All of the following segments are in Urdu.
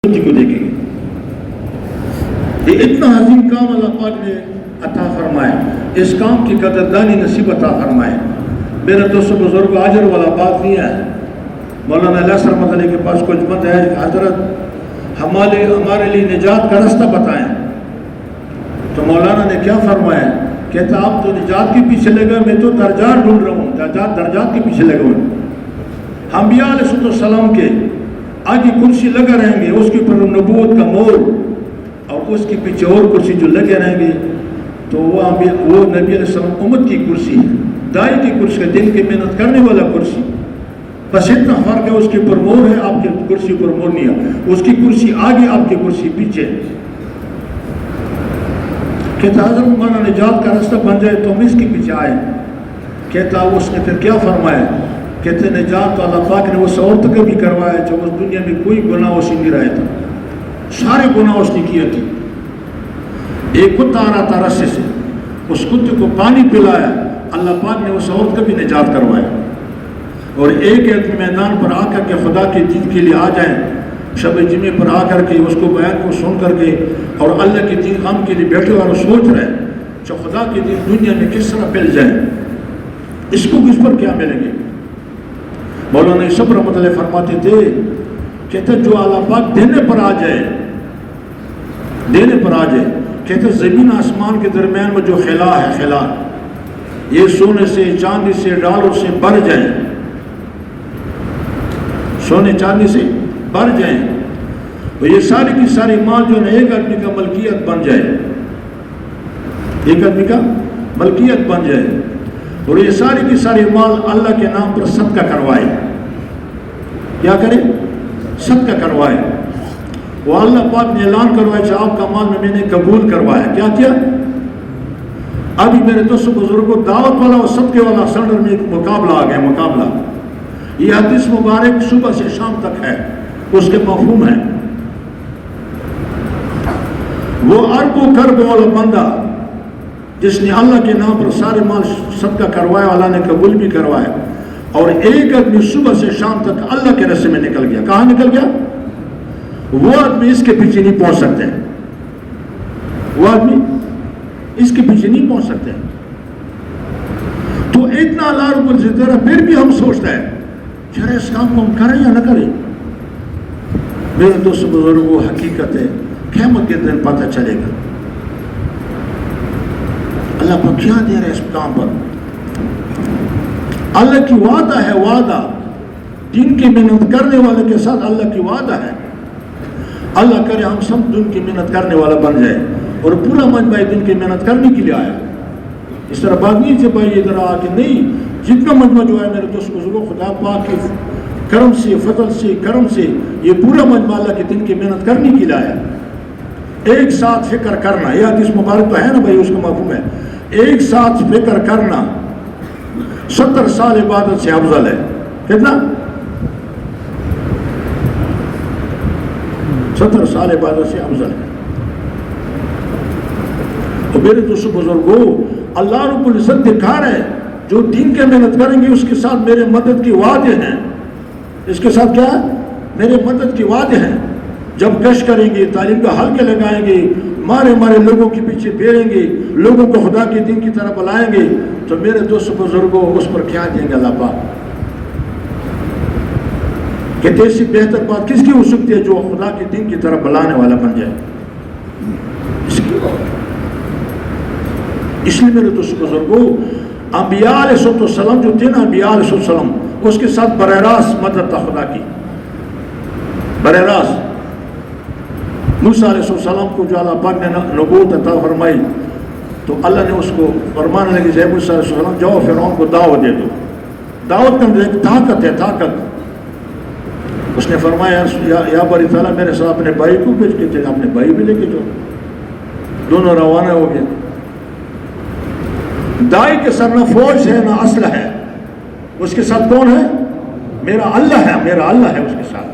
کو دیکھیں گے. یہ اتنا عظیم کام اللہ پاک نے عطا فرمائے, اس کام کی قدردانی نصیب عطا فرمائے. میرے دوستوں بزرگ اجر والا بات نہیں ہے. مولانا الیاس رحمۃ اللہ کے پاس کچھ مت ہے, حضرت ہمارے لیے نجات کا راستہ بتائیں. تو مولانا نے کیا فرمایا, کہتا آپ تو نجات کے پیچھے لگے, میں تو درجات ڈھونڈ رہا ہوں, درجات کے پیچھے لگے ہوں. انبیاء علیہ السلام کے آگے کرسی لگا رہیں گے, اس کے اوپر نبوت کا مور, اور اس کے پیچھے اور کرسی جو لگے رہیں گے, تو وہ نبی علیہ السلام امت کی کرسی ہے, دائی کی کرسی ہے, دن کی محنت کرنے والا کرسی. بس اتنا فرق ہے, اس کے اوپر مور ہے, آپ کی کرسی پر مور نہیں ہے. اس کی کرسی آگے, آپ کی کرسی پیچھے. کہتا حضرت ہمارا نجات کا راستہ بن جائے تو ہم اس کے پیچھے آئے. کہتا اس نے پھر کیا فرمایا, کہتے نجات تو اللہ پاک نے اس عورت کو بھی کروایا جو اس دنیا میں کوئی گناہ اس نے نہیں رہا تھا, سارے گناہ اس نے کیے تھے. ایک کتا آ رہا تھا رسے سے, اس کتے کو پانی پلایا, اللہ پاک نے اس عورت کو بھی نجات کروایا. اور ایک میدان پر آ کر کے خدا کے دین کے لیے آ جائیں, شب جمعے پر آ کر کے اس کو بیان کو سن کر کے, اور اللہ کے دین غم کے لیے بیٹھے اور سوچ رہے جو خدا کے دین دنیا میں کس طرح پھیل جائے, اس کو کس پر کیا ملیں گے. مولانا یوسف رحمۃ اللہ فرماتے تھے, کہتے جو اللہ پاک دینے پر آ جائے, کہتے زمین آسمان کے درمیان میں جو خلا ہے, خلا یہ سونے سے چاندی سے ڈالر سے بھر جائیں, سونے چاندی سے بھر جائیں, تو یہ ساری کی ساری مال جو ہے ایک آدمی کا ملکیت بن جائے, ایک آدمی کا ملکیت بن جائے, اور یہ ساری کی ساری مال اللہ کے نام پر صدقہ کروائے. کیا کرے؟ صدقہ کروائے. وہ اللہ پاک نے اعلان کروایا کہ آپ کا مال میں نے قبول کروایا. کیا کیا؟ ابھی میرے دوستوں بزرگوں, دعوت والا اور صدقے والا سنڈر میں ایک مقابلہ آ گیا. مقابلہ یہ حدیث مبارک صبح سے شام تک ہے, اس کے مفہوم ہے. وہ اربوں کربوں والا بندہ جس نے اللہ کے نام پر سارے مال صدقہ کروایا, اللہ نے قبول بھی کروایا, اور ایک آدمی صبح سے شام تک اللہ کے راستے میں نکل گیا. کہاں نکل گیا؟ وہ آدمی اس کے پیچھے نہیں پہنچ سکتے, وہ آدمی اس کے پیچھے نہیں پہنچ سکتے. تو اتنا اللہ رب العزت ہے, پھر بھی ہم سوچتے ہیں چلے اس کام کو ہم کریں یا نہ کریں. میرے دوست بزرگوں, حقیقت ہے قیامت کے دن پتہ چلے گا اللہ کو کیا دے رہے اس کام پر. اللہ کی وعدہ ہے, وعدہ دین کی محنت کرنے والے کے ساتھ اللہ کی وعدہ ہے. اللہ کرے ہم سب دن کی محنت کرنے والا بن جائے, اور پورا مجمع دن کی محنت کرنے کے لیے آیا. اس طرح بات نہیں کہ بھائی ادھر آ کے نہیں, جتنا مجمع جو ہے میرے دوست بزرگوں, خدا پاک کے کرم سے, فضل سے, کرم سے یہ پورا مجمع اللہ کے دن کی محنت کرنے کے لیے آیا. ایک ساتھ فکر کرنا, یہ حدیث مبارک تو ہے نا بھائی, اس کا مفہوم ہے ایک ساتھ فکر کرنا 70 سال عبادت سے افضل ہے. کتنا؟ 70 سال عبادت سے افضل ہے. تو میرے دوستوں بزرگوں, اللہ رب العزت دکھا رہے جو دین کے محنت کریں گے اس کے ساتھ میرے مدد کی وعدے ہیں. اس کے ساتھ کیا ہے؟ میرے مدد کی وعدے ہیں. جب کش کریں گے, تعلیم کا حلقے لگائیں گے, مارے لوگوں کے پیچھے پھیریں گے, لوگوں کو خدا کے دین کی طرف بلائیں گے, تو میرے دوست بزرگوں اس پر کیا دیں گے اللہ پاک. کہتے اس سے بہتر بات کس کی ہو سکتی ہے جو خدا کے دین کی طرف بلانے والا بن جائے. اس لیے میرے دوست بزرگوں, انبیاء علیہ السلام جو تھے نا, انبیاء علیہ السلام, اس کے ساتھ براہ راست مدد تھا خدا کی, براہ راست. موسیٰ علیہ السلام کو جو اللہ پاک نے نبوت عطا فرمائی, تو اللہ نے اس کو فرمانے لگے کہ موسیٰ علیہ السلام جاؤ فرعون کو دعوت دے دو. دعوت کا ایک طاقت ہے, طاقت. اس نے فرمایا یا باری تعالیٰ میرے ساتھ اپنے بھائی کو بھیج کے تھے, اپنے بھائی بھی لے کے جاؤ. دونوں روانہ ہو گئے. دائی کے سر نہ فوج ہے نہ اسلحہ ہے, اس کے ساتھ کون ہے؟ میرا اللہ ہے, میرا اللہ ہے اس کے ساتھ.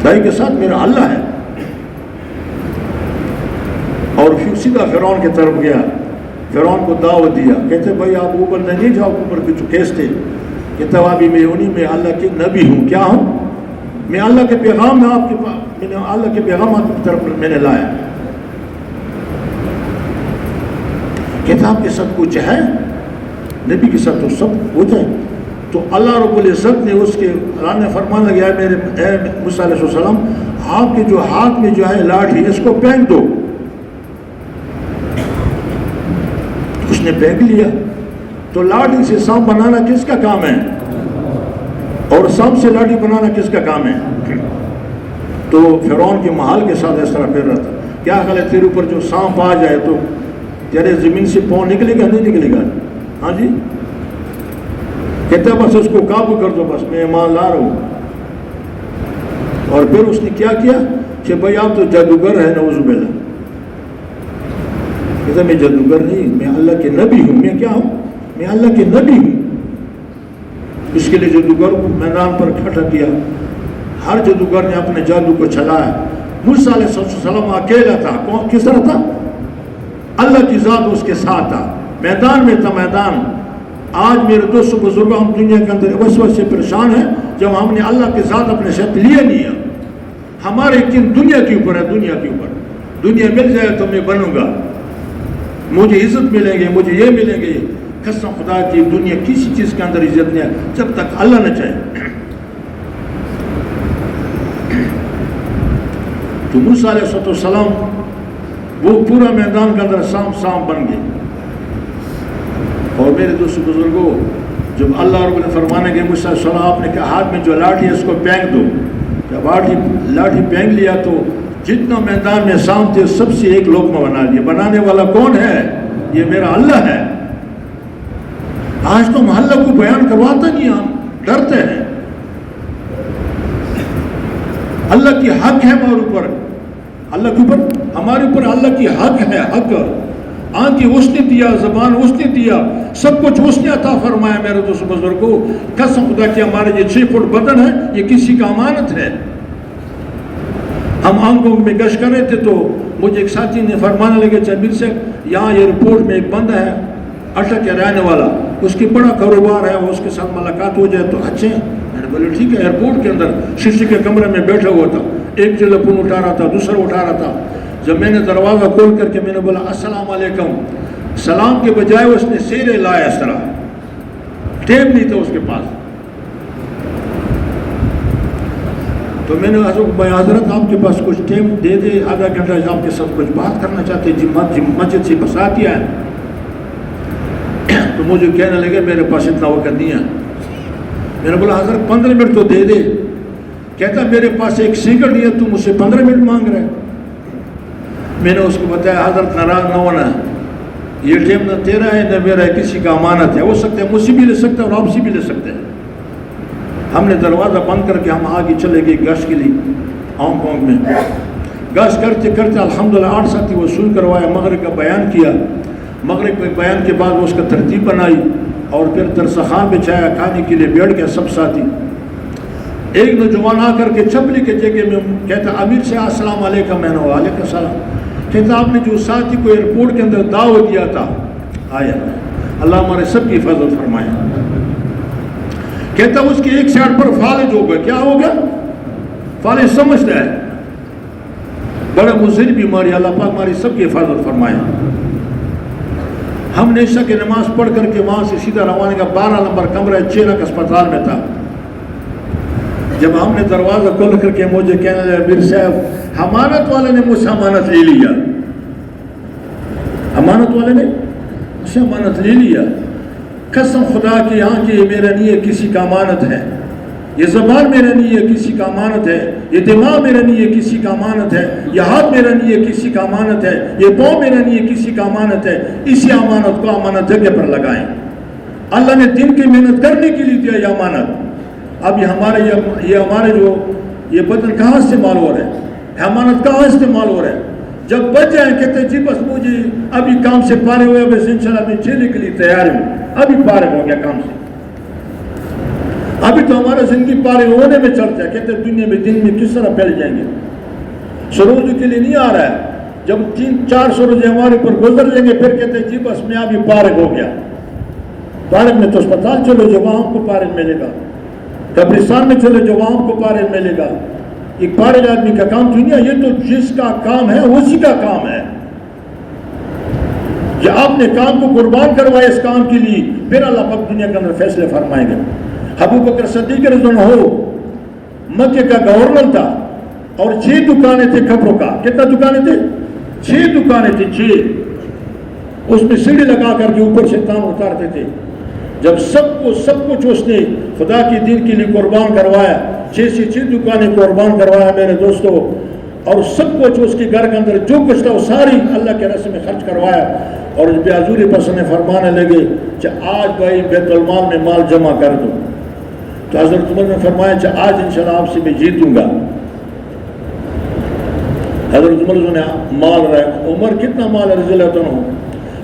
دائی کے ساتھ میرا اللہ ہے. اور پھر سیدھا فرعون کی طرف گیا, فرعون کو دعوت دیا. کہتے بھائی آپ اوپر نہیں جاؤ, اوپر کے جو کیس تھے. کہتا ابھی میں انہی میں اللہ کے نبی ہوں. کیا ہوں؟ میں اللہ کے پیغام میں آپ کے پاس، میں نے اللہ کے پیغام آپ کی طرف میں نے لایا. کتاب کے ساتھ کچھ ہے، نبی کے ساتھ تو سب کچھ ہے. تو اللہ رب العزت نے اس کے اللہ نے فرمانا لگا میرے موسیٰ علیہ السلام آپ کے جو ہاتھ میں جو ہے لاٹھی اس کو پھینک دو. اس نے پھینک لیا. تو لاٹھی سے سانپ بنانا کس کا کام ہے؟ اور سانپ سے لاٹھی بنانا کس کا کام ہے؟ تو فرعون کے محل کے ساتھ اس طرح پھر رہا تھا. کیا خیال ہے تیرے اوپر جو سانپ آ جائے تو تیرے زمین سے پاؤں نکلے گا نہیں نکلے گا؟ ہاں جی کہتا بس اس کو قابو کر دو، بس میں ایمان لا رہا ہوں. اور پھر اس نے کیا کہ بھائی آپ تو جادوگر ہے، نعوذ باللہ. کہتا میں جادوگر نہیں، میں اللہ کے نبی ہوں. میں کیا ہوں؟ میں اللہ کے نبی ہوں. اس کے لیے جادوگر کو میدان پر کھڑا کیا. ہر جادوگر نے اپنے جادو کو چلایا. موسیٰ علیہ السلام اکیلا تھا. کس طرح تھا؟ اللہ کی ذات اس کے ساتھ تھا، میدان میں تھا. میدان آج میرے دوست بزرگ ہم دنیا کے اندر وسوسے سے پریشان ہیں جب ہم نے اللہ کے ساتھ اپنے ساتھ لیا نہیں ہے. ہمارے یقین دنیا کے اوپر ہے، دنیا کے اوپر. دنیا مل جائے تو میں بنوں گا، مجھے عزت ملیں گے، مجھے یہ ملیں گے. قسم خدا کی دنیا کسی چیز کے اندر عزت نہیں ہے جب تک اللہ نہ چاہے. تو موسیٰ علیہ السلام وہ پورا میدان کے اندر سانپ بن گئے. اور میرے دوست بزرگوں جب اللہ رب نے فرمانے کے موسیٰ علیہ السلام آپ نے کہا ہاتھ میں جو لاٹھی ہے اس کو پھینک دو. جب لاٹھی پھینک لیا تو جتنا میدان میں سانپ تھے سب سے ایک لقمہ بنا دیا. بنانے والا کون ہے؟ یہ میرا اللہ ہے. آج تو ہم اللہ کو بیان کرواتا نہیں، ہم ڈرتے ہیں. اللہ کی حق ہے ہمارے اوپر، اللہ کے اوپر ہمارے اوپر اللہ کی حق ہے. حق آنکھیں اس نے دیا، زبان اس نے دیا، سب کچھ اس نے عطا فرمایا. میرے دوست بزرگوں قسم خدا کی ہمارے یہ 6 فٹ بدن ہے یہ کسی کا امانت ہے. ہم آنکھوں میں گشت کر رہے تھے تو مجھے ایک ساتھی نے فرمانے لگے چابیر سے یہاں ایئرپورٹ میں ایک بندہ ہے اٹک کے رہنے والا، اس کی بڑا کاروبار ہے، وہ اس کے ساتھ ملاقات ہو جائے تو اچھے ہیں. میں نے بولے ٹھیک ہے. ایئرپورٹ کے اندر شیشے کے کمرے میں بیٹھا ہوا تھا، ایک ٹیلیفون اٹھا رہا تھا، دوسرا اٹھا رہا تھا. جب میں نے دروازہ کھول کر کے میں نے بولا السلام علیکم، سلام کے بجائے اس نے سیرے لایا اس طرح. ٹیپ نہیں تھا اس کے پاس. تو میں نے حضرت آپ کے پاس کچھ ٹیپ دے دے، آدھا گھنٹہ آپ کے ساتھ کچھ بات کرنا چاہتے مسجد سے بسا دیا ہے. تو مجھے کہنے لگے میرے پاس اتنا وقت نہیں ہے. میں نے بولا حضرت 15 منٹ تو دے دے. کہتا میرے پاس ایک سگریٹ نہیں ہے، تو مجھ سے 15 منٹ مانگ رہے. میں نے اس کو بتایا حضرت ناراض نہ ہونا، یہ ٹائم نہ تیرا ہے نہ میرا ہے، کسی کا امانت ہے. ہو سکتا ہے مجھ سے بھی لے سکتا ہے اور آپ سے بھی لے سکتے ہیں. ہم نے دروازہ بند کر کے ہم آگے چلے گئے گشت کے لیے. ہانگ کانگ میں گشت کرتے کرتے الحمدللہ 8 ساتھی وصول کروایا. مغرب کا بیان کیا. مغرب کے بیان کے بعد اس کا ترتیب بنائی اور پھر درسخان بچھایا، کھانے کے لیے بیٹھ گیا سب ساتھی. ایک نوجوان آ کر کے چپلی کے جگہ میں کہتا امیر سے السلام علیکم. میں نے وعلیکم السلام. کہتا آپ نے جو ساتھی کو ایئرپورٹ کے اندر دعوت دیا تھا آیا. اللہ ہمارے سب کی حفاظت فرمائے. کہتا اس کے ایک سائڈ پر فالج ہو گیا. کیا ہو گیا؟ فالج سمجھتا ہے، بڑا مضر بیماری. اللہ پاک ہماری سب کی حفاظت فرمائے. ہم نے عشاء کی نماز پڑھ کر کے وہاں سے سیدھا روانہ کا 12 نمبر کمرہ چیرک اسپتال میں تھا. جب ہم نے دروازہ کھول کر کے مجھے کہنے لگا امیر صاحب امانت والے نے مجھ سے امانت لے لیا. امانت والے نے مجھ سے امانت لے لیا. قسم خدا کی آنکھ یہ میرا نہیں ہے، کسی کا امانت ہے. یہ زبان میرا نہیں ہے، کسی کا امانت ہے. یہ دماغ میرا نہیں ہے، کسی کا امانت ہے. یہ ہاتھ میرا نہیں ہے، کسی کا امانت ہے. یہ پاؤں میرا نہیں ہے، کسی کا امانت ہے. اسی امانت کو امانت جگہ پر لگائیں. اللہ نے دن کی محنت کرنے کے لیے دیا یہ امانت. اب یہ ہمارے جو یہ بدن کہاں استعمال ہو رہا ہے، امانت کہاں استعمال ہو رہا ہے. جب بچ جائیں کہتے جی بس مجھے ابھی کام سے فارغ ہوئے، بس انشاءاللہ میں چلنے کے لیے تیار ہوں. ابھی فارغ ہو گیا کام سے. ابھی تو ہمارا زندگی فارغ ہونے میں چلتا ہے. کہتے دنیا میں دن میں کس طرح پھیل جائیں گے. سروج کے لیے نہیں آ رہا ہے. جب 300-400 روزے ہمارے اوپر گزر جائیں گے پھر کہتے جی بس میں ابھی فارغ ہو گیا. فارغ میں تو اسپتال چلو جو وہاں کو فارغ ملے گا. قبرستان میں چلے جو وہاں کو پارے ملے گا. ایک پارے آدمی کا کام تو نہیں ہے, یہ تو جس کا کام ہے اسی کا کام ہے. کہ آپ نے کام کو قربان کروائے اس کام کے لیے, پھر اللہ پاک دنیا کے اندر فیصلے فرمائیں گے. ابو بکر صدیق رضی اللہ عنہ مکے کا گورنر تھا اور 6 دکانیں تھے کپڑوں کا. کتنا دکانیں تھے؟ 6 دکانیں تھے, 6. اس میں سیڑھی لگا کر کے اوپر سے تان اتارتے تھے. جب سب کچھ اس نے خدا کے دین کے لیے قربان کروایا, 6 دکانیں قربان کروایا میرے دوستو, اور سب کچھ اس کے گھر کے اندر جو کچھ تھا وہ ساری اللہ کے راستے میں خرچ کروایا. اور بے حضور پس نے فرمانے لگے کہ آج بھائی بیت المال میں مال جمع کر دو. تو حضرت عمر نے فرمایا کہ آج انشاءاللہ آپ سے میں جیتوں گا. حضرت عمر نے مال رہا. عمر کتنا مال رضی اللہ عنہ؟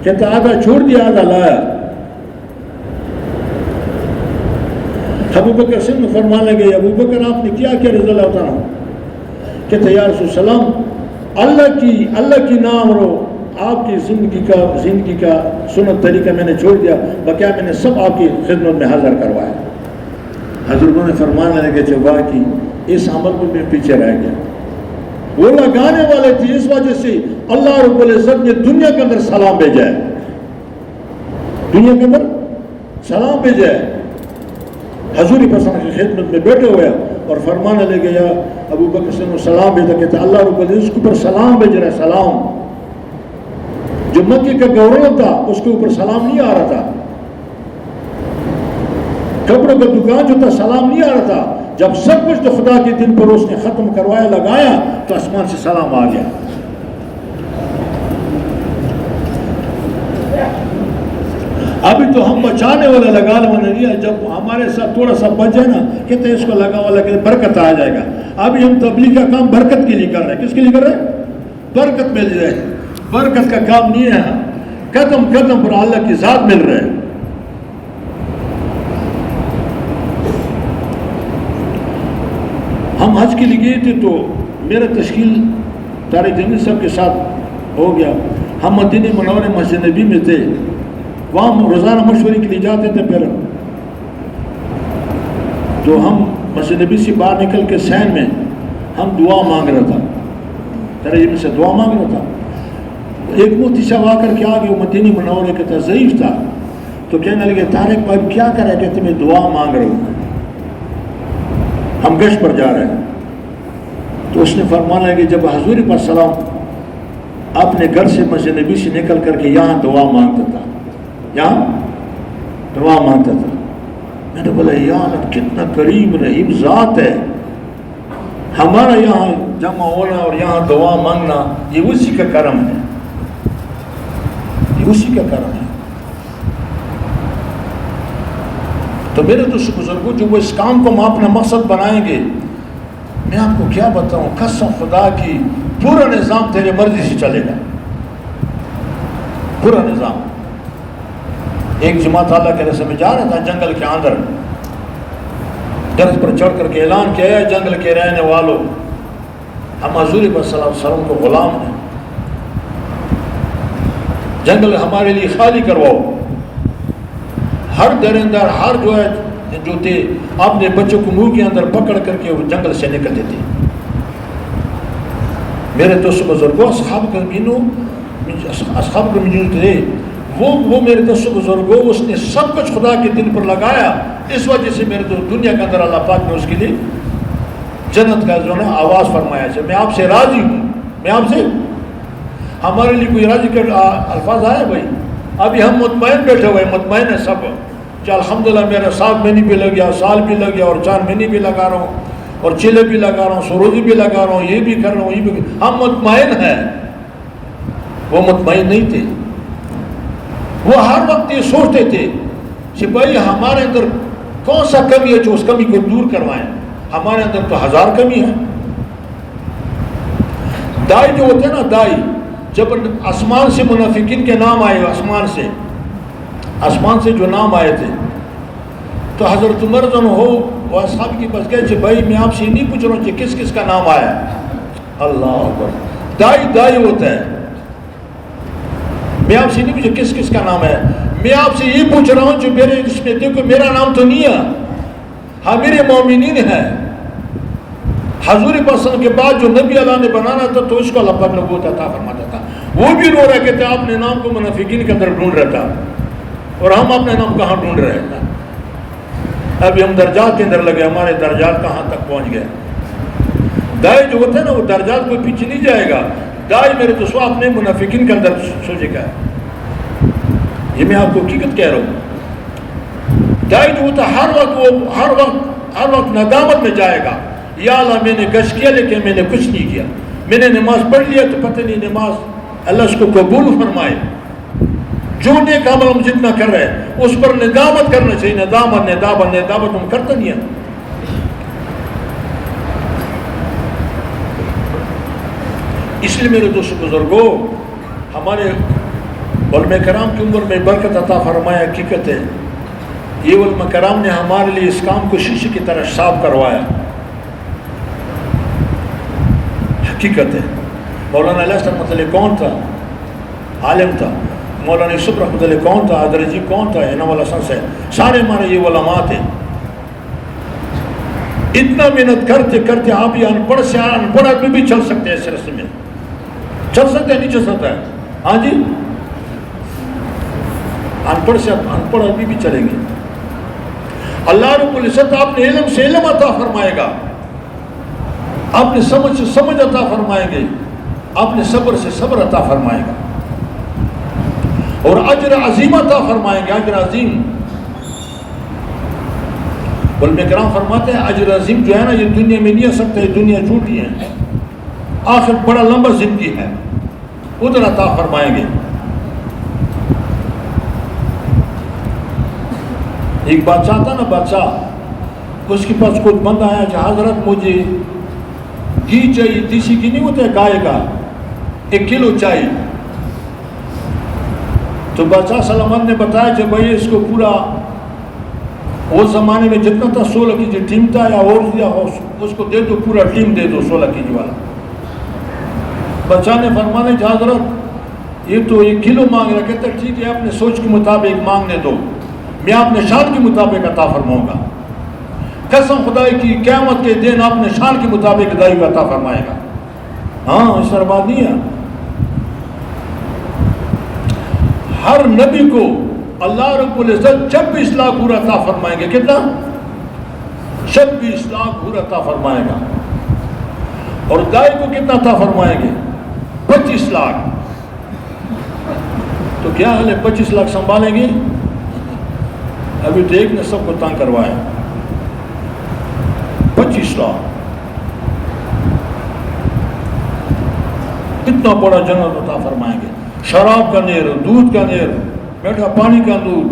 کہتا آدھا چھوڑ دیا آدھا لایا. ابو بکر سے فرمانے لگے ابو بکر آپ نے کیا رضی اللہ عنہ؟ کہتا یا رسول اللہ اللہ کی نام رو, آپ کی زندگی کا سنت طریقہ میں نے چھوڑ دیا, بقیہ میں نے سب آپ کی خدمت میں حاضر کروایا. حضرت نے فرمانے لگے کہ واقعی اس عمل کو میں پیچھے رہ گیا. وہ لگانے والے تھے, اس وجہ سے اللہ رب العزت نے دنیا کے اندر سلام بھیجا ہے. دنیا کے اندر سلام بھیجا ہے. حضور پسند کی خدمت میں بیٹھے ہوئے اور فرمانے لگے یا ابو بکر سے سلام بھیجا. کہتا اللہ رب العزت کے اوپر سلام بھیج رہا ہے. سلام جو مکے کا گورنر تھا اس کے اوپر سلام نہیں آ رہا تھا. کپڑوں کا دکان جو تھا سلام نہیں آ رہا تھا. جب سب کچھ تو خدا کے دن پر اس نے ختم کروایا لگایا تو آسمان سے سلام آ گیا. ابھی تو ہم بچانے والا لگانے والا نہیں ہے. جب ہمارے ساتھ تھوڑا سا بچ جائے نا کہتے ہیں اس کو لگا والا کہ برکت آ جائے گا. ابھی ہم تبلیغ کا کام برکت کے لیے کر رہے ہیں. کس کے لیے کر رہے ہیں؟ برکت مل جائے. برکت کا کام نہیں ہے. قدم قدم پر اللہ کی ذات مل رہے ہیں. ہم حج کے لیے گئے تھے تو میرا تشکیل طارق جمیل صاحب کے ساتھ ہو گیا. ہم مدینہ منورہ مسجد نبی میں تھے, وہاں روزانہ مشورے کے لیے جاتے تھے. پھر تو ہم مسجد نبی سے باہر نکل کے سین میں ہم دعا مانگ رہا تھا, طارق جمیل سے دعا مانگ رہا تھا. ایک مفتی صاحب آ کر کے آگے, وہ مدینہ منورہ کا تھا, ضعیف تھا, تو کہنے لگے طارق بھائی کیا کرے؟ کہتے میں دعا مانگ رہا ہوں, ہم گشت پر جا رہے ہیں. تو اس نے فرمانا ہے کہ جب حضور پر سلام اپنے گھر سے مسجد نبی سے نکل کر کے یہاں دعا مانگتا تھا, یہاں دعا مانگتا تھا. میں نے بولا یا اللہ کتنا کریم رحیم ذات ہے. ہمارا یہاں جمع ہونا اور یہاں دعا مانگنا یہ اسی کا کرم ہے, یہ اسی کا کرم ہے. تو میرے دوست بزرگوں جو وہ اس کام کو ہم اپنا مقصد بنائیں گے, میں آپ کو کیا بتاؤں, قسم خدا کی پورا نظام تیرے مرضی سے چلے گا. پورا نظام. ایک جماعت اللہ کے رسم میں جا رہا تھا جنگل کے اندر, درخت پر چڑھ کر کے اعلان کیا ہے جنگل کے رہنے والوں ہم حضور صلی اللہ علیہ وسلم کو غلام ہیں, جنگل ہمارے لیے خالی کرواؤ. ہر درندر ہر جو تھے اپنے بچوں کو منہ کے اندر پکڑ کر کے وہ جنگل سے نکلتے تھے. میرے دوست بزرگوں اصحاب کرمینوں تھے وہ میرے دوست بزرگوں اس نے سب کچھ خدا کے دل پر لگایا. اس وجہ سے میرے دوست دنیا کے اندر اللہ پاک نے اس کے لیے جنت کا جو ہے آواز فرمایا ہے میں آپ سے راضی ہوں. میں آپ سے, ہمارے لیے کوئی راضی کر الفاظ آیا بھائی؟ ابھی ہم مطمئن بیٹھے ہوئے, مطمئن ہے سب کہ الحمدللہ میرا 7 مہینے بھی لگ گیا, سال بھی لگ گیا, اور 4 مہینے بھی لگا رہا ہوں, اور چیلے بھی لگا رہا ہوں, سروجی بھی لگا رہا ہوں, یہ بھی کر رہا ہوں, یہ بھی. ہم مطمئن ہیں, وہ مطمئن نہیں تھے. وہ ہر وقت یہ سوچتے تھے کہ بھائی ہمارے اندر کون سا کمی ہے جو اس کمی کو دور کروائیں. ہمارے اندر تو 1000 کمی ہے. دائی جو ہوتے ہیں نا, دائی جب آسمان سے منافقین کے نام آئے, آسمان سے جو نام آئے تھے, تو حضرت عمر جو ہو وہ اصحاب کے پاس گئے کہ بھائی میں آپ سے نہیں پوچھ رہا ہوں کہ کس کس کا نام آیا. اللہ اکبر. دائی ہوتا ہے. میں آپ سے نہیں پوچھا کس کس کا نام ہے, میں آپ سے یہ پوچھ رہا ہوں جو میرے اس میں دیکھو میرا نام تو نہیں ہے. حامر مومنین ہے. حضور پسند کے بعد جو نبی اللہ نے بنانا تھا تو اس کو اللہ پاک نبوت عطا فرماتا تھا. وہ بھی رو رہے کہتے اپنے نام کو منافقین کے اندر ڈھونڈ رہا تھا اور ہم اپنے نام کہاں ڈھونڈ رہے ہیں. ابھی ہم درجات کے اندر لگے, ہمارے درجات کہاں تک پہنچ گئے. دائی جو ہوتا ہے نا وہ درجات کوئی پیچھے نہیں جائے گا. دائی میرے تو سو اپنے منافقین کے اندر سوچے گا. یہ میں آپ کو حقیقت کہہ رہا ہوں. دائی جو ہوتا ہے ہر وقت ندامت میں جائے گا. یا اللہ میں نے گشت کیا لیکن میں نے کچھ نہیں کیا. میں نے نماز پڑھ لیا تو پتہ نہیں نماز اللہ اس کو قبول فرمائے. جو نیک عمل ہم جتنا کر رہے ہیں اس پر ندامت کرنا چاہیے. ندامت ہم کرتے نہیں ہیں. اس لیے میرے دوست بزرگوں, ہمارے علماء کرام کی عمر میں برکت عطا فرمایا. حقیقت ہے یہ علماء کرام نے ہمارے لیے اس کام کو شیشے کی طرح صاف کروایا. حقیقت ہے. مولانا علیہ رحمۃ اللہ کون تھا؟ عالم تھا. مولانا یوسف رحمۃ اللہ کون تھا؟ ادرجی کون تھا؟ انعام الحسن سے سارے ہمارے یہ علماء تھے. اتنا محنت کرتے کرتے آپ یہ انپڑھ سے انپڑھ آدمی بھی چل سکتے ہیں. اس رستے میں چل سکتے ہیں, نہیں چل سکتا ہے. ہاں جی, انپڑھ سے انپڑھ آدمی بھی چلیں گے. اللہ رب العزت آپ نے علم سے علم عطا فرمائے گا, آپ نے سمجھ سے سمجھ عطا فرمائیں گے, آپ نے صبر سے صبر عطا فرمائے گا اور اجر عظیم عطا فرمائیں گے. اجر عظیم علماء کرام فرماتے ہیں اجر عظیم جو ہے نا یہ دنیا میں نہیں آ سکتا. یہ دنیا چھوٹی ہے, آخر بڑا لمبا زندگی ہے, ادھر عطا فرمائیں گے. ایک بادشاہ تھا نا, بادشاہ اس کے پاس خود بندہ آیا کہ حضرت مجھے گھی چاہیے. دیسی گھی نہیں ہوتا ہے گائے کا, 1 کلو چاہیے. تو بادشاہ سلمان نے بتایا کہ بھائی اس کو پورا اس زمانے میں جتنا تھا 16 کے جی ٹیم تھا یا اور دیا اس کو دے دو, پورا ٹیم دے دو 16 کے جی والا. بادشاہ نے فرمانے کہ حضرت یہ تو 1 کلو مانگ رہا. کہتا ٹھیک ہے اپنے سوچ کے مطابق مانگنے دو, میں اپنے شان کے مطابق عطا فرماؤں گا. قسم خدائی کی قیامت کے دن اپنے شان کے مطابق ادائی کا عطا فرمائے گا. ہاں اس طرح بات نہیں ہے. ہر نبی کو اللہ رب العزت 26 لاکھ حور عطا فرمائیں گے. کتنا؟ 26 لاکھ حور عطا فرمائے گا. اور دائی کو کتنا عطا فرمائیں گے؟ 25 لاکھ. تو کیا حال ہے 25 لاکھ سنبھالیں گے؟ ابھی تو ایک نے سب کو تنگ کروایا. 25 لاکھ کتنا بڑا جنت عطا فرمائیں گے. شراب کا نیر, دودھ کا نیر, میٹھا پانی کا دودھ,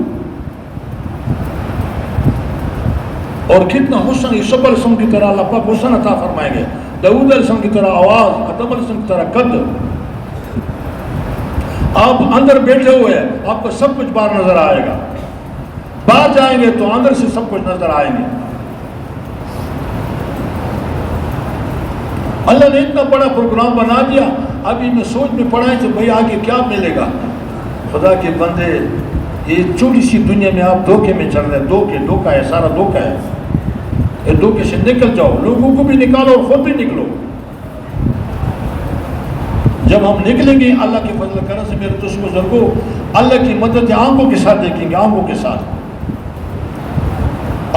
اور کتنا حسن. یوسف علیہ السلام کی طرح اللہ پاک حسن عطا فرمائیں گے. داؤد علیہ السلام کی طرح آواز, آدم علیہ السلام کی طرح قد. آپ اندر بیٹھے ہوئے ہیں, آپ کو سب کچھ باہر نظر آئے گا. باہر جائیں گے تو اندر سے سب کچھ نظر آئیں گے. اللہ نے اتنا بڑا پروگرام بنا دیا. ابھی میں سوچ میں پڑا ہے کہ بھائی آگے کیا ملے گا. خدا کے بندے یہ چھوٹی سی دنیا میں آپ دھوکے میں چل رہے ہیں. دھوکہ ہے, سارا دھوکہ ہے. یہ دھوکے سے نکل جاؤ, لوگوں کو بھی نکالو اور خود بھی نکلو. جب ہم نکلیں گے اللہ کے فضل کرم سے میرے دوست بزرگوں, اللہ کی مدد آنکھوں کے ساتھ دیکھیں گے, آنکھوں کے ساتھ.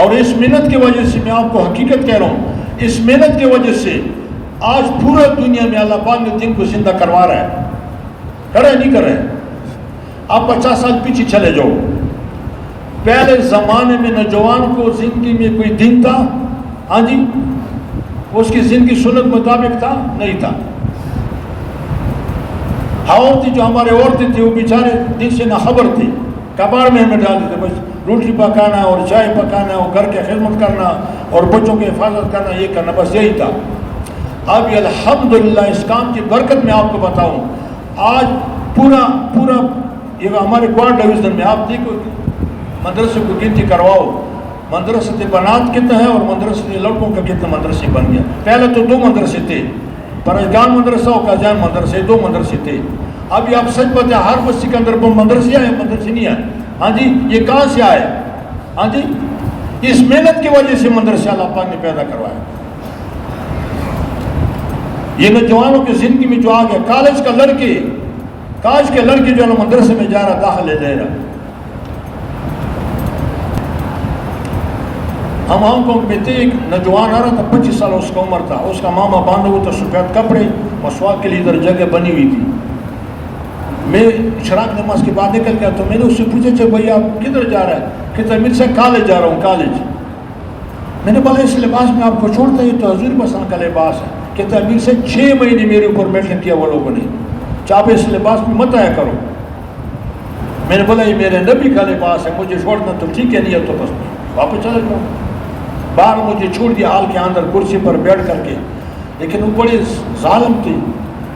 اور اس محنت کی وجہ سے میں آپ کو حقیقت کہہ رہا ہوں, اس محنت کی وجہ سے آج پورا دنیا میں اللہ پاک نے دین کو زندہ کروا رہا ہے. کر رہے نہیں کر رہے؟ آپ 50 سال پیچھے چلے جاؤ. پہلے زمانے میں نوجوان کو زندگی میں کوئی دین تھا؟ ہاں جی, اس کی زندگی سنت مطابق تھا؟ نہیں تھا. عورتیں جو ہمارے عورتیں تھیں وہ بیچارے دن سے نہ خبر تھی, کباڑ میں ہمیں ڈال دیتے. بس روٹی پکانا اور چائے پکانا اور گھر کی خدمت کرنا اور بچوں کی حفاظت کرنا, یہ کرنا, بس یہی تھا. اب الحمدللہ اس کام کی برکت میں آپ کو بتاؤں, آج پورا یہ ہمارے کوارٹر ڈویژن میں آپ دیکھو مدرسے کو گنتی کرواؤ, مدرسے بنات کتنا ہے اور مدرسے لڑکوں کا کتنا مدرسے بن گیا. پہلے تو 2 مدرسے تھے, پرجگان مدرسہ اور قاضیان مدرسے, 2 مدرسے تھے. ابھی آپ سچ بتائیں ہر بستی کے اندر مدرسے آئے, مدرسے نہیں آئے. ہاں جی, یہ کہاں سے آئے؟ ہاں جی, اس محنت کی وجہ سے مدرسہ اللہ پاک نے پیدا کروایا. یہ نوجوانوں کی زندگی میں جو آ گیا، کالج کے لڑکی جو ہے نا مدرسے میں جا رہا، داخلے لے رہا. ہم ہانگ کانگ میں تھے، ایک نوجوان آ رہا تھا، 25 سال اس کا عمر تھا. اس کا ماما باندھا ہوا تھا سفید کپڑے، مسواک کے لیے ادھر جگہ بنی ہوئی تھی. میں شراک نماز کے بعد نکل گیا تو میں نے اس سے پوچھا، اچھا بھائی آپ کدھر جا رہا ہے؟ کہتا ہے میرے سے کالج جا رہا ہوں، کالج. میں نے بولا اس لباس میں آپ کو چھوڑتا ہے، یہ تو حضور پسند کا لباس ہے. کہتا ہے میرے سے 6 مہینے میرے اوپر میٹنگ کیا وہ لوگوں نے، چاہے اس لباس میں مت آیا کرو. میں نے بولا یہ میرے نبی کا لباس ہے، مجھے چھوڑنا تو ٹھیک ہے، نہیں ہے تو بس واپس چلا جاؤں. باہر مجھے چھوڑ دیا ہال کے اندر کرسی پر بیٹھ کر کے. لیکن وہ بڑے ظالم تھے،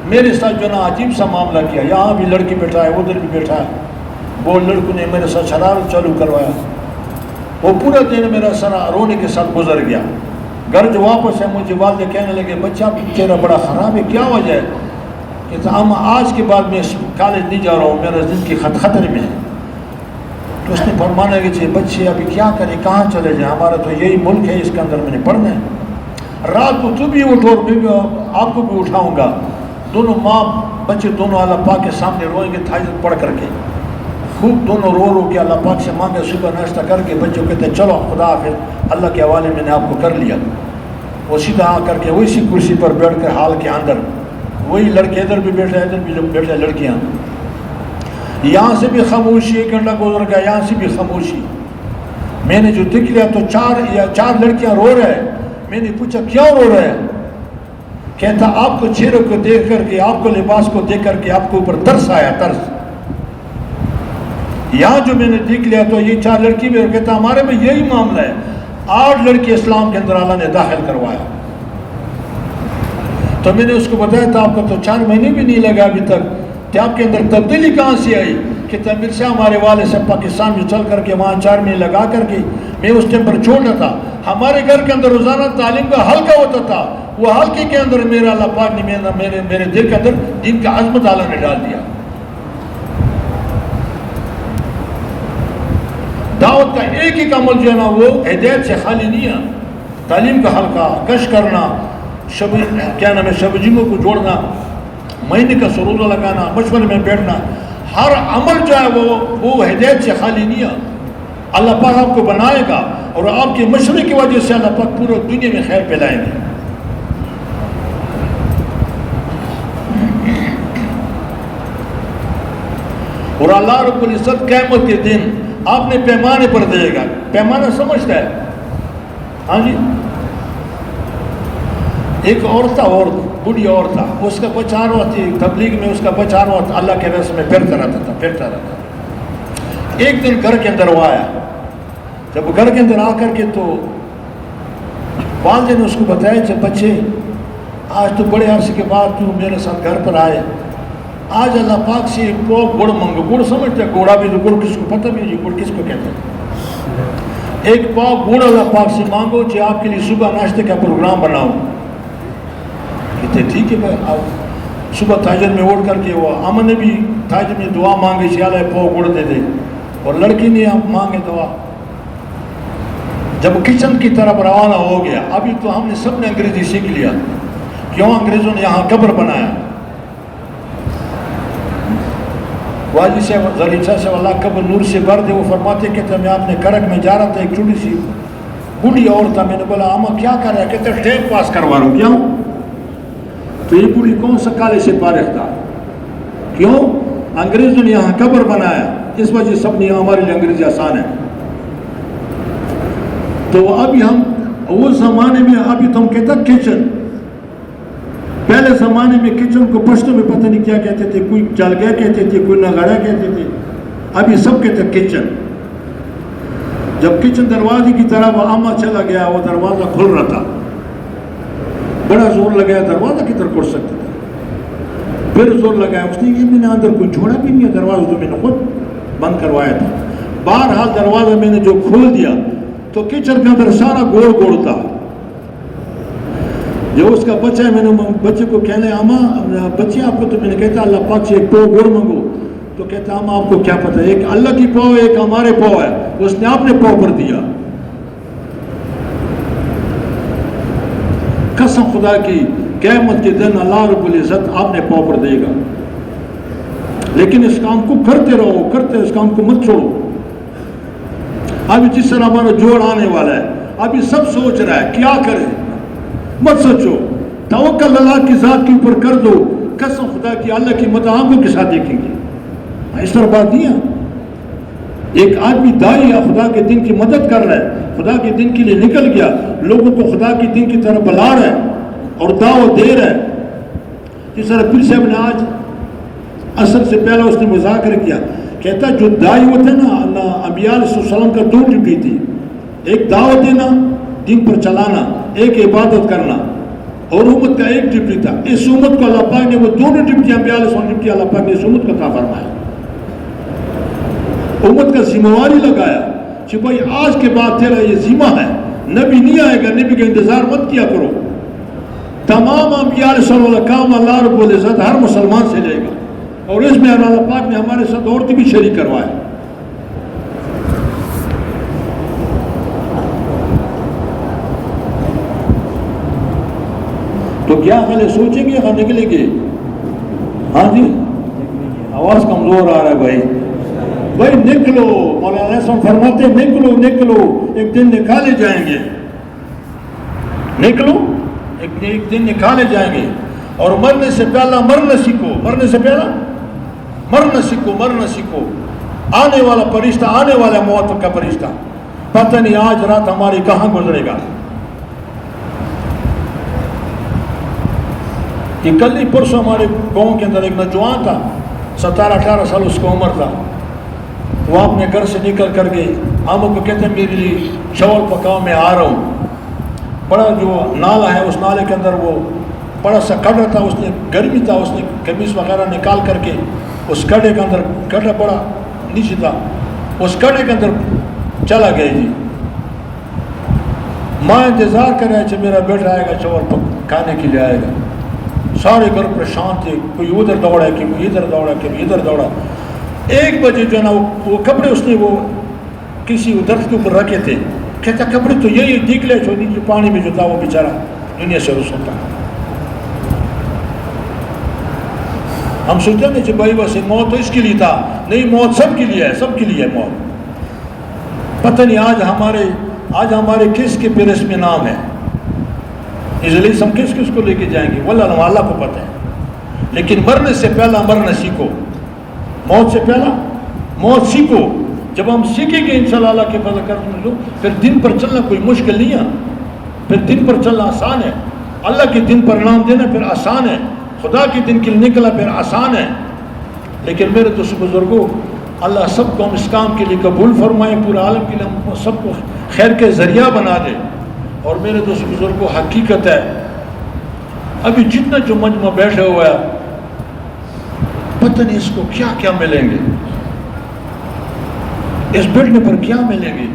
میرے ساتھ جو نا عجیب سا معاملہ کیا. یہاں بھی لڑکی بیٹھا ہے، ادھر بھی بیٹھا ہے. وہ لڑکوں نے میرے ساتھ شرارت چالو کروایا. وہ پورا دن میرا سارا رونے کے ساتھ گزر گیا. گھر جو واپس ہے مجھے والدہ کہنے لگے بچہ چہرہ بڑا خراب ہے، کیا وجہ ہے؟ کہ ہم آج کے بعد میں کالج نہیں جا رہا ہوں، میرا زندگی خطرے میں ہے. تو اس نے فرمانا کہ بچے ابھی کیا کریں، کہاں چلے جائیں، ہمارا تو یہی ملک ہے، اس کے اندر میں نے پڑھنا ہے. رات کو تو بھی اٹھو اور میں بھی آپ کو بھی اٹھاؤں گا. دونوں ماں بچے دونوں اللہ پاک کے سامنے روئیں گے تہجد پڑھ کر کے. خوب دونوں رو کے اللہ پاک سے مانگے، صبح ناشتہ کر کے بچوں کہتے ہیں چلو خدا حافظ، اللہ کے حوالے میں نے آپ کو کر لیا. وہ سیدھا آ کر کے وہی کرسی پر بیٹھ کر ہال کے اندر، وہی لڑکے ادھر بھی بیٹھے ادھر بھی بیٹھے لڑکیاں. یہاں سے بھی خاموشی، 1 گھنٹہ گزر گیا، یہاں سے بھی خاموشی. میں نے جو دیکھ لیا تو 4 لڑکیاں رو رہے ہیں. میں نے پوچھا کیوں رو رہے ہیں؟ کہتا آپ کو چہرے کو دیکھ کر کے، آپ کو لباس کو دیکھ کر کے آپ کو اوپر ترس آیا، ترس. یہاں جو میں نے دیکھ لیا تو یہ 4 لڑکی بھی، اور کہتا ہمارے میں یہی معاملہ ہے. 8 لڑکے اسلام کے اندر اللہ نے داخل کروایا. تو میں نے اس کو بتایا تھا آپ کو تو 4 مہینے بھی نہیں لگا ابھی تک، کہ آپ کے اندر تبدیلی کہاں سے آئی؟ کہ تعمیر سے ہمارے والد سے پاکستان میں چل کر کے وہاں 4 مہینے لگا کر کے میں اس ٹائم پر چھوڑا تھا. ہمارے گھر کے اندر روزانہ تعلیم کا حلقہ ہوتا تھا. وہ حلقے کے اندر میرا اللہ پاک نے میرے دل کے اندر دین کا عظمت اللہ نے ڈال دیا. دعوت کا ایک عمل جو ہے نا وہ ہدایت سے خالی نہیں ہے. تعلیم کا حلقہ، کش کرنا، شب جمعوں کو جوڑنا، مہینے کا سروزہ لگانا، مشورے میں بیٹھنا، ہر عمل جو ہے وہ ہدایت سے خالی نہیں ہے. اللہ پاک آپ کو بنائے گا اور آپ کے مشورے کی وجہ سے اللہ پاک پورے دنیا میں خیر پھیلائیں گے. اور اللہ رب العزت قیامت کے دن آپ نے پیمانے پر دے گا. پیمانہ سمجھتا ہے؟ ہاں جی. ایک عورت تھا، بوڑھی عورت تھا، اس کا بچہ آ رہا تھی تبلیغ میں، اس کا بچہ آ رہا تھا، اللہ کے راستے میں پھرتا رہتا. ایک دن گھر کے اندر وہ آیا. جب گھر کے اندر آ کر کے تو والدہ نے اس کو بتایا کہ بچے آج تو بڑے عرصے کے بعد تو میرے ساتھ گھر پر آئے، آج اللہ پاک سے ایک پاؤ گڑ مانگو. گڑ سمجھتے ہیں؟ گوڑا بھی تو گڑ کس کو پتہ بھی نہیں، گڑ کس کو کہتے ہیں. ایک پاؤ گڑ اللہ پاک سے مانگو کہ آپ کے لیے صبح ناشتے کا پروگرام بناؤ. کہتے ٹھیک ہے بھائی. آپ صبح تہجد میں اٹھ کر کے وہ امن نے بھی تہجد میں دعا مانگی کہ اللہ پاؤ گڑ دے دے، اور لڑکی نے مانگے دعا. جب کچن کی طرف روانہ ہو گیا، ابھی تو ہم نے سب نے انگریزی سیکھ لیا، کیوں انگریزوں نے یہاں قبر بنایا. واجی سے ذریعہ سے اللہ قبر نور سے بھر دے. وہ فرماتے کہتے میں اپنے کرک میں جا رہا تھا، ایک چھوٹی سی بوڑھی عورت تھا. میں نے بولا اما کیا کر رہا ہے؟ کہتے ٹیم پاس کروا رہا ہوں. کیوں؟ تو یہ بوڑھی کون سا کالج سے فارغ تھا؟ کیوں؟ انگریزوں نے یہاں قبر بنایا، اس وجہ سب نے ہمارے لیے انگریزی آسان ہے. تو ابھی ہم اس زمانے میں، ابھی تو ہم کہتا کچن، پہلے زمانے میں کچن کو پشتوں میں پتہ نہیں کیا کہتے تھے، کوئی چالگیا کہتے تھے، کوئی نگاڑا کہتے تھے، ابھی سب کہتے کچن. جب کچن دروازے کی طرف آما چلا گیا، وہ دروازہ کھل رہا تھا، بڑا زور لگایا، دروازہ کی طرف کھل سکتا تھا. پھر زور لگایا، اس نے یہ میں نے اندر کوئی چھوڑا بھی نہیں ہے، دروازہ تو میں نے خود بند کروایا تھا. بہرحال دروازہ میں نے جو کھول دیا تو کچن کے اندر سارا گوڑ تھا. جو اس کا بچہ ہے، میں نے بچے کو کہنے اما بچے آپ کو تو میں نے کہتا اللہ پاک سے ایک پاؤ گڑ مانگو. تو کہتا اما آپ کو کیا پتہ، ایک اللہ کی پاؤ ایک ہمارے پاؤ ہے، اس نے آپ نے پاؤ پر دیا. قسم خدا کی قیامت کے دن اللہ رب العزت آپ نے پاؤں پر دے گا، لیکن اس کام کو کرتے رہو، اس کام کو مت چھوڑو۔ ابھی جس طرح ہمارا جوڑ آنے والا ہے، ابھی سب سوچ رہا ہے کیا کرے، مت سوچو، توکل اللہ کی ذات کے اوپر کر دو، قسم خدا کی اللہ کی مدد آنکھوں کے ساتھ دیکھیں گے۔ اس طرح بات نہیں ہے۔ ایک آدمی دائی ہے، خدا کے دین کی مدد کر رہا ہے، خدا کے دین کے لیے نکل گیا، لوگوں کو خدا کے دین کی طرف بلا رہا ہے اور دعوت دے رہا ہے۔ جس طرح پیر صاحب نے آج عصر سے پہلے اس نے مذاکرہ کیا، کہتا جو دائی ہوتے نا، انبیاء علیہ السلام کا 2 ڈیوٹی تھی، ایک دعوت دینا، دین پر چلانا، ایک عبادت کرنا، اور امت کا ایک ڈیوٹی تھا۔ اس امت کو اللہ پاک نے وہ دونوں ڈیوٹی انبیاء علیہ السلام ڈیوٹی اللہ پاک نے اس امت کو عطا فرمایا، امت کا ذمہ واری لگایا کہ بھائی آج کے بعد تیرا یہ ذمہ ہے، نبی نہیں آئے گا، نبی کا انتظار مت کیا کرو، تمام انبیاء علیہ السلام کا کام اللہ رب العزت ہر مسلمان سے لے گا، اور اس میں اللہ پاک نے ہمارے ساتھ عورتیں بھی شریک کروائے۔ تو کیا خالے سوچیں گے یا نکلیں گے؟ ہاں جی، آواز کمزور آ رہا ہے بھائی نکلو، مولانا حسن فرماتے نکلو، ایک دن نکالے جائیں گے، نکلو ایک دن نکالے جائیں گے، اور مرنے سے پہلا مرنا سیکھو، آنے والا فرشتہ، آنے والا موت کا فرشتہ پتہ نہیں آج رات ہماری کہاں گزرے گا۔ کہ کل ہی پرسوں ہمارے گاؤں کے اندر ایک نوجوان تھا، 17-18 سال اس کو عمر تھا، وہ اپنے گھر سے نکل کر کے ہم کو کہتے ہیں میرے لیے چاول پکاؤ، میں آ رہا ہوں۔ بڑا جو نالا ہے، اس نالے کے اندر وہ بڑا سا کڑا تھا، اس نے گرمی تھا، اس نے قمیص وغیرہ نکال کر کے اس کڑے کے اندر، کڑا بڑا نیچے تھا، اس کڑے کے اندر چلا گیا جی۔ ماں انتظار کر رہا ہے کہ میرا بیٹا آئے گا، چاول کھانے کے لیے آئے گا۔ سارے گھر پریشان تھے، کوئی ادھر دوڑا ہے، کوئی ادھر دوڑا، کوئی ادھر دوڑا۔ 1 بجے جو ہے نا وہ کپڑے اس نے وہ کسی درخت کے اوپر رکھے تھے، کہتا کپڑے تو یہی دیکھ لے، جو نیچے پانی میں جو تھا وہ بیچارہ دنیا سے رس ہوتا۔ ہم سوچتے ہیں کہ بھائی بس موت تو اس کے لیے تھا، نہیں، موت سب کے لیے ہے، سب کے لیے ہے موت۔ پتہ نہیں آج ہمارے کس کے پھر اس میں نام ہے، اس لیے ہم کس کو لے کے جائیں گے، واللہ اللہ کو پتہ ہے۔ لیکن مرنے سے پہلا مرنا سیکھو، موت سے پہلا موت سیکھو۔ جب ہم سیکھیں گے انشاءاللہ اللہ کے فضل کرم سے، پھر دن پر چلنا کوئی مشکل نہیں ہے، پھر دن پر چلنا آسان ہے، اللہ کے دن پر نام دینا پھر آسان ہے، خدا کے دن کے لیے نکلا پھر آسان ہے۔ لیکن میرے دوست بزرگوں، اللہ سب کو ہم اس کام کے لیے قبول فرمائے، پورے عالم کے لیے ہم سب کو خیر کے ذریعہ بنا دے۔ اور میرے دوست بزرگوں، حقیقت ہے ابھی جتنا جو مجمع بیٹھے ہوا ہے، پتہ نہیں اس کو کیا کیا ملیں گے، اس بیٹھنے پر کیا ملیں گے۔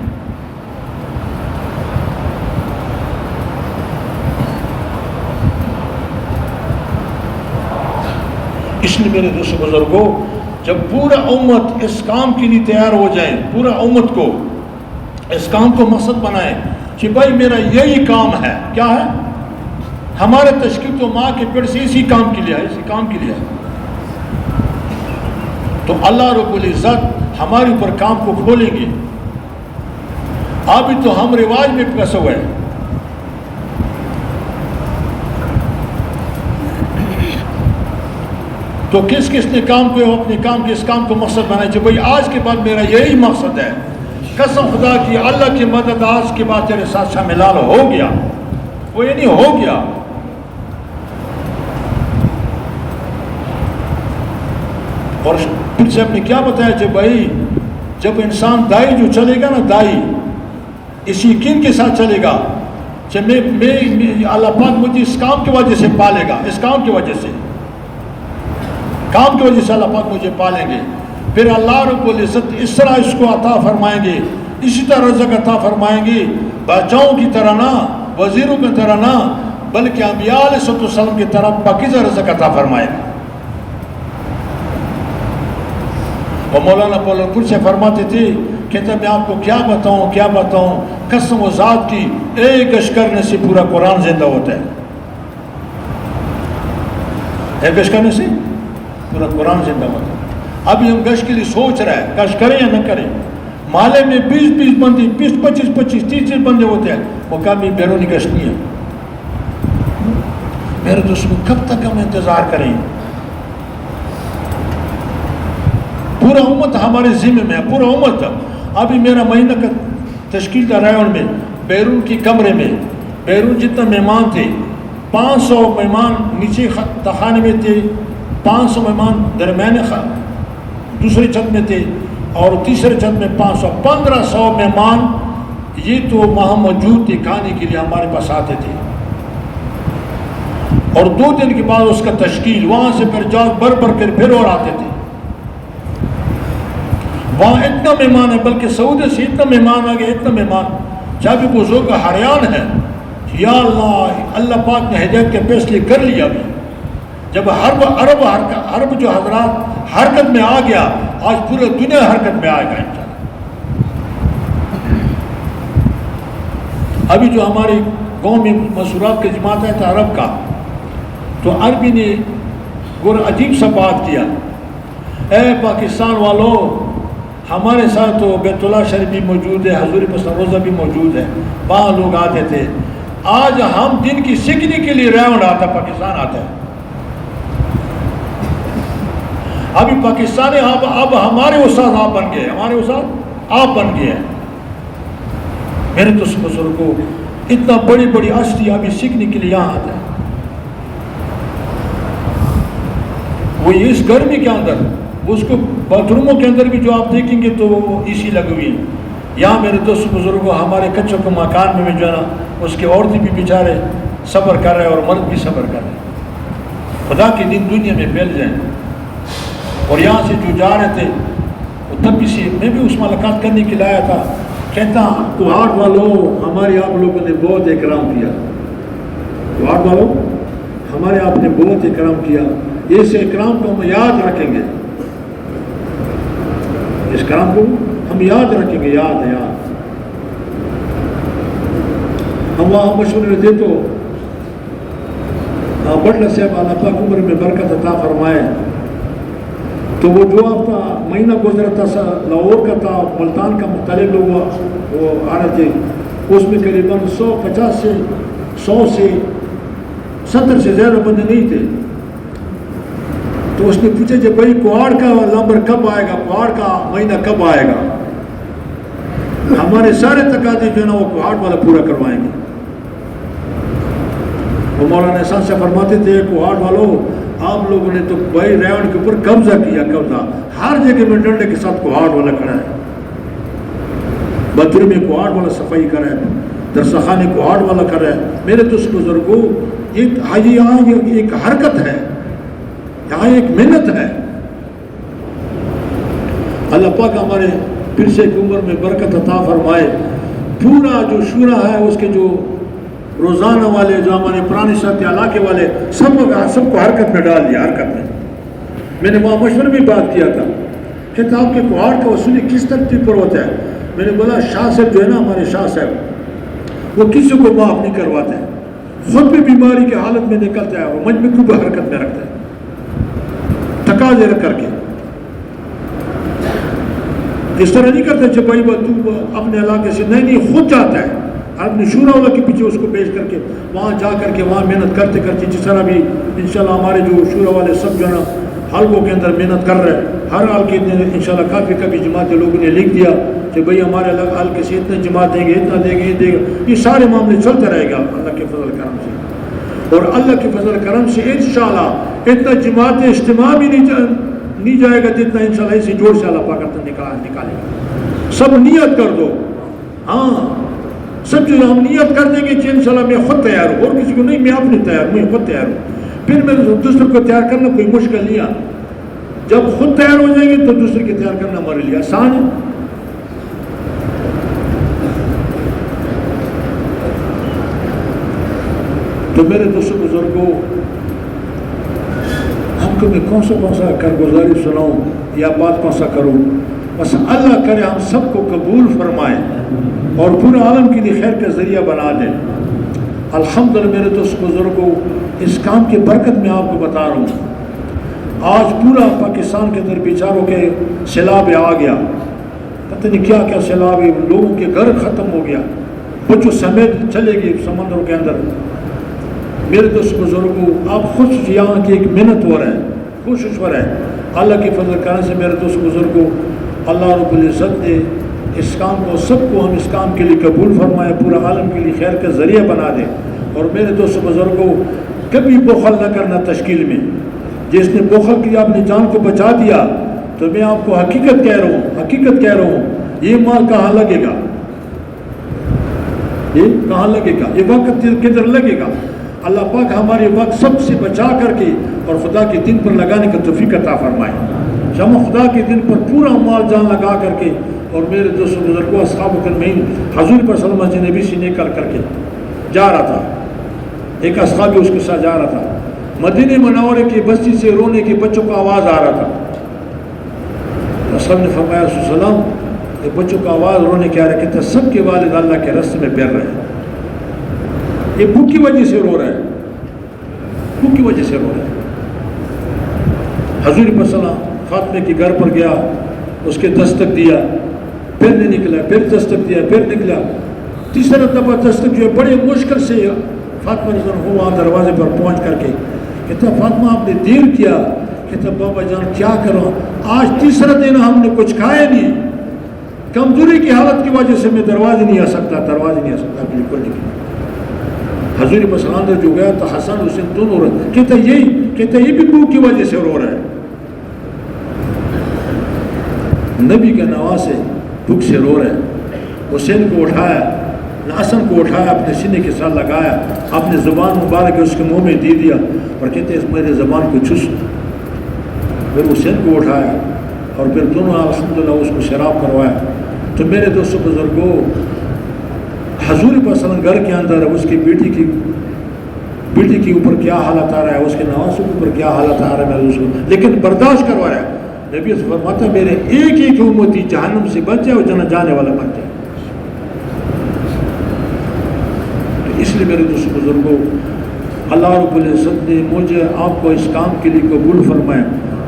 اس لیے میرے دوست بزرگوں، جب پورا امت اس کام کے لیے تیار ہو جائے، پورا امت کو اس کام کو مقصد بنائے کہ بھائی میرا یہی کام ہے، کیا ہے؟ ہمارے تشکیل تو ماں کے پیٹ سے اسی کام کے لیے ہے، تو اللہ رب العزت ہمارے اوپر کام کو کھولیں گے۔ ابھی تو ہم رواج میں پھنسے ہوئے ہیں، تو کس نے کام کو اپنے کام کے اس کام کو مقصد بنایا کہ بھائی آج کے بعد میرا یہی مقصد ہے، قسم خدا کی اللہ کی مدد آج کے بعد تیرے ساتھ شامل ہو گیا، وہ یہ نہیں ہو گیا۔ اور پھر سے ہم نے کیا بتایا کہ بھائی جب انسان دائی جو چلے گا نا، دائی اس یقین کے ساتھ چلے گا کہ میں اللہ پاک مجھے اس کام کی وجہ سے پالے گا، اس کام کی وجہ سے اللہ پاک مجھے پالیں گے، پھر اللہ رب العزت اس طرح اس کو عطا فرمائیں گے، اسی طرح رزق عطا فرمائیں گے، بادشاہوں کی طرح نہ، وزیروں کی طرح نہ، بلکہ انبیاء علیہ السلام کی طرح پاکیزہ رزق عطا فرمائے گا۔ اور مولانا پور سے فرماتے تھے، کہتے میں آپ کو کیا بتاؤں، قسم و ذات کی ایک اشکر نے سے پورا قرآن زندہ ہوتا ہے، ہے گشت کرنے سے پورا قرآن زندہ ہوتا ہے۔ ابھی ہم گشت کے لیے سوچ رہے ہیں گشت کریں یا نہ کریں۔ محلے میں 20 بندے 25 30 بندے ہوتے ہیں، مقامی بیرونی گشت نہیں ہے۔ میرے دوستوں کب تک ہم انتظار کریں؟ پورا امت ہمارے ذمہ میں ہے، پورا امت۔ ابھی میرا مہینہ کا تشکیل تھا رائے میں، بیرون کی کمرے میں، بیرون جتنا مہمان تھے 500 مہمان نیچے تخانے میں تھے، 500 مہمان درمیان دوسری چھت میں تھے، اور تیسرے چھت میں 500 1500 مہمان یہ تو وہاں موجود تھے کھانے کے لیے، ہمارے پاس آتے تھے۔ اور 2 دن کے بعد اس کا تشکیل وہاں سے پھر جاگ بھر کر پھر اور آتے تھے۔ وہاں اتنا مہمان ہے، بلکہ سعودی سے اتنا مہمان آ گیا، اتنا مہمان جب بزرگ حریان ہے، یا اللہ پاک نے ہدایت کے فیصلے کر لیا۔ ابھی جب عرب جو حضرات حرکت میں آ گیا، آج پورے دنیا حرکت میں آئے گا انشاءاللہ۔ ابھی جو ہماری قوم میں مسورات کے جماعت ہے تھا عرب کا، تو عربی نے گر عجیب سا بات کیا، اے پاکستان والوں، ہمارے ساتھ تو بیت اللہ شریف بھی موجود ہے، حضور پسند روزہ بھی موجود ہے، وہاں لوگ آتے تھے، آج ہم دن کی سیکھنے کے لیے راؤنڈ آتا پاکستان آتا ہے۔ ابھی پاکستانی اب ہمارے استاد آپ بن گئے، ہمارے استاد آپ بن گئے ہیں۔ میرے تو بزرگوں اتنا بڑی بڑی ہستی ابھی سیکھنے کے لیے یہاں آتا ہے۔ وہ اس گرمی کے اندر اس کو باتھ روموں کے اندر بھی جو آپ دیکھیں گے تو اے سی لگی ہوئی ہے۔ یہاں میرے دوست بزرگوں ہمارے کچوں کے مکان میں جو ہے نا، اس کے عورتیں بھی بیچارے صبر کر رہے ہیں اور مرد بھی صبر کر رہے ہیں۔ خدا کے دن دنیا میں پھیل جائیں۔ اور یہاں سے جو جا رہے تھے وہ تب بھی سے میں بھی اس ملاقات کرنے کے لیے آیا تھا، کہتا کوہاٹ والوں ہمارے آپ لوگوں نے بہت اکرام کیا، کوہاٹ والوں ہمارے آپ نے بہت اکرام کیا، اس اکرام کو ہم یاد رکھیں گے، اس کام کو ہم یاد رکھیں گے، یاد ہے یاد۔ ہم وہاں مشورے دے تو بٹلہ صاحب اللہ پاک عمر میں برکت عطا فرمائے، تو وہ جو آپ کا مہینہ گزرا تھا لاہور کا تھا، ملتان کا، مختلف لوگ وہ آ رہے تھے، اس میں قریباً 150 سے 100 سے 70 سے زیادہ بندے نہیں تھے۔ تو اس نے پوچھا کہ بھائی کوہاڑ کا نمبر کب آئے گا، کوہاڑ کا مہینہ کب آئے گا؟ ہمارے سارے تقاضے جو ہے نا وہ کوہاڑ والا پورا کروائیں گے۔ وہ مولانا احسان سے فرماتے تھے کوہاڑ والوں آپ لوگوں نے تو بھائی ریوڑ کے اوپر قبضہ کیا، قبضہ ہر جگہ میں ڈنڈے کے ساتھ کوہاڑ والا کھڑا ہے، بدر میں کوہاڑ والا صفائی کر رہا ہے، درسخانے کوہاڑ والا کر رہا ہے۔ میرے دوست بزرگوں یہاں ایک حرکت ہے، یہاں ایک محنت ہے۔ اللہ پاک ہمارے پھر سے ایک عمر میں برکت عطا فرمائے۔ پورا جو شورا ہے اس کے جو روزانہ والے جو ہمارے پرانے ساتھی علاقے والے سب کو حرکت میں ڈال دیا، حرکت میں نے وہاں مشورے میں بات کیا تھا کہ آپ کے کوہاڑ کا وصولی کس ترتیب پر ہوتا ہے؟ میں نے بولا شاہ صاحب جو ہے نا ہمارے شاہ صاحب وہ کسی کو معاف نہیں کرواتے ہیں، خود بھی بیماری کی حالت میں نکلتا ہے، وہ مجمع کو بھی حرکت میں رکھتا ہے تقاضے رکھ کر کے۔ اس طرح نہیں کرتا کہ بھائی تو اپنے علاقے سے نہیں، خود جاتا ہے اپنے شورا والا کے پیچھے اس کو پیش کر کے وہاں جا کر کے وہاں محنت کرتے کرتے، جس طرح بھی انشاءاللہ ہمارے جو شورا والے سب جو ہے نا حلقوں کے اندر محنت کر رہے ہیں، ہر حلقے کے اندر انشاءاللہ کافی جماعتیں لوگوں نے لکھ دیا کہ بھئی ہمارے حلقے سے اتنا جماعت دیں گے، اتنا دیں گے، یہ دیں گے، یہ سارے معاملے چلتے رہے گا اللہ کے فضل کرم سے۔ اور اللہ کے فضل کرم سے انشاءاللہ اتنا جماعت اجتماع بھی نہیں جائے گا جتنا انشاءاللہ اسی جوڑ سے اللہ پاک نکالے گا۔ سب نیت کر دو، ہاں سب جو ہم نیت کر دیں گے کہ انشاءاللہ میں خود تیار ہوں، اور کسی کو نہیں، میں اپنے تیار ہوں، میں خود تیار ہوں، پھر میں دوسرے کو تیار کرنا کوئی مشکل نہیں ہے۔ جب خود تیار ہو جائیں گے تو دوسرے کے تیار کرنا ہمارے لیے آسان ہے۔ تو میرے دوستوں بزرگوں ہم کو میں کون سا کارگزاری سناؤں یا بات کون سا کروں، بس اللہ کرے ہم سب کو قبول فرمائے اور پورے عالم کے لیے خیر کا ذریعہ بنا دے۔ الحمدللہ میرے دوست بزرگوں اس کام کی برکت میں آپ کو بتا رہا ہوں، آج پورا پاکستان کے اندر بیچاروں کے سیلاب آ گیا، پتہ نہیں کیا کیا سیلاب ہے، لوگوں کے گھر ختم ہو گیا، بچوں سمیت چلے گئے سمندروں کے اندر۔ میرے دوست بزرگوں، آپ خوش یہاں کی ایک محنت ہو رہا ہے، کوشش ہو رہا ہے، اللہ کی فضل کرنے سے میرے دوست بزرگوں اللہ رب العزت نے اس کام کو، سب کو ہم اس کام کے لیے قبول فرمائے، پورا عالم کے لیے خیر کا ذریعہ بنا دے۔ اور میرے دوست بزرگوں، کبھی بخل نہ کرنا تشکیل میں، جس نے بخل کیا اپنی جان کو بچا دیا، تو میں آپ کو حقیقت کہہ رہا ہوں یہ مال کہاں لگے گا، یہ کہاں لگے گا، یہ وقت کدھر لگے گا۔ اللہ پاک ہمارے وقت سب سے بچا کر کے اور خدا کے دن پر لگانے کا توفیق عطا فرمائے۔ جب خدا کے دن پر پورا مال جان لگا کر کے، اور میرے دوست بزرگوں اصحاب کرمین حضور پر صلی اللہ علیہ وسلم نبی سے نکل کر کے جا رہا تھا، ایک اصحابی اس کے ساتھ جا رہا تھا، مدینہ منورے کی بستی سے رونے کے بچوں کا آواز آ رہا تھا۔ رسول نے فرمایا رسول صلی اللہ علیہ وسلم، یہ بچوں کا آواز رونے کے آ رہا ہے، سب کے والد اللہ کے راستے میں پھر رہے ہیں، یہ بھوک کی وجہ سے رو رہا ہے، بھوک کی وجہ سے رو رہا ہے۔ حضور پر صلی اللہ علیہ وسلم فاطمہ کے گھر پر گیا، اس کے دستک دیا، پھر نہیں نکلا، پھر دستک دیا، پھر نکلا، تیسرا دفعہ دستک جو ہے بڑے مشکل سے فاطمہ رضی اللہ عنہ وہاں دروازے پر پہنچ کر کے کہتا فاطمہ آپ نے دیر کیا، کہتا بابا جان کیا کروں، آج تیسرا دن ہم نے کچھ کھایا نہیں، کمزوری کی حالت کی وجہ سے میں دروازے نہیں آ سکتا، بالکل نہیں۔ حضور پر صلی اللہ علیہ وسلم جو گیا تو حسن حسین دونوں رو رہے، کہتا یہ بھی بھوک کی وجہ سے رو رہا ہے، نبی کے نواز سے بھوک سے رو رہے ہیں۔ حسین کو اٹھایا، حسن کو اٹھایا، اپنے سینے کے ساتھ لگایا، اپنے زبان مبارک اس کے منہ میں دے دیا اور کہتے ہیں اس میرے زبان کو چس۔ پھر حسین کو اٹھایا اور پھر دونوں الحمدللہ اس کو شراب کروایا۔ تو میرے دوستوں بزرگوں، حضور پر صلی اللہ علیہ وسلم گھر کے اندر اس کی بیٹی کے اوپر کیا حالت آ رہا ہے، اس کے نواسوں کے اوپر کیا حالت آ رہا ہے، میں اس کو لیکن برداشت کروایا۔ نبی سے فرماتا میرے ایک امتی جہنم سے بچ جائے اور جنت جانے والا بن جائے۔ اس لیے میرے دوست بزرگوں، اللہ رب العزت نے مجھے آپ کو اس کام کے لیے قبول فرمایا،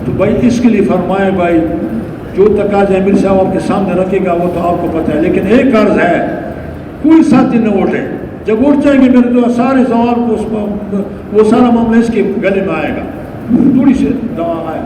تو بھائی اس کے لیے فرمائے بھائی جو تقاضا امیر صاحب آپ کے سامنے رکھے گا وہ تو آپ کو پتہ ہے، لیکن ایک عرض ہے کوئی ساتھی نہ اٹھے، جب اٹھ جائیں گے میرے تو سارے سوال کو وہ سارا معاملہ اس کے گلے میں آئے گا، تھوڑی سی دوا آئے